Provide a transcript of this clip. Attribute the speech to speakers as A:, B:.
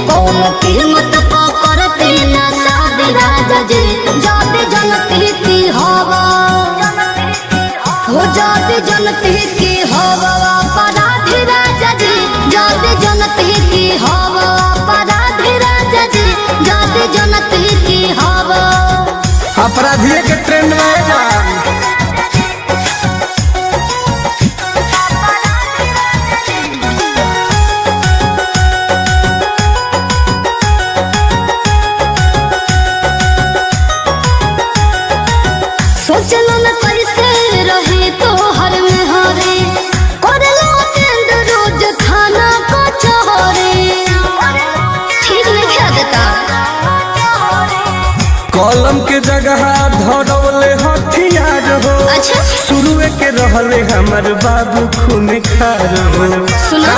A: कौन कीमत करते ना शादी राजा जी। जाते जनती की हवा हो, जाते जनती की हवा अपराधी राजा जी। जाते जनती की हवा अपराधी राजा जी। जाते जनती की हवा
B: अपराधी के ट्रेंड में आएगा।
A: सोचलो न कैसे रहे तो हर में हरे करलो टेंड रोज खाना को चोरे। ठीक नहीं क्या देता
B: कलम के जगह धरवले हथियार हो।
A: अच्छा
B: शुरू के रहले हमर बाबू खून खार हो।
A: सुना।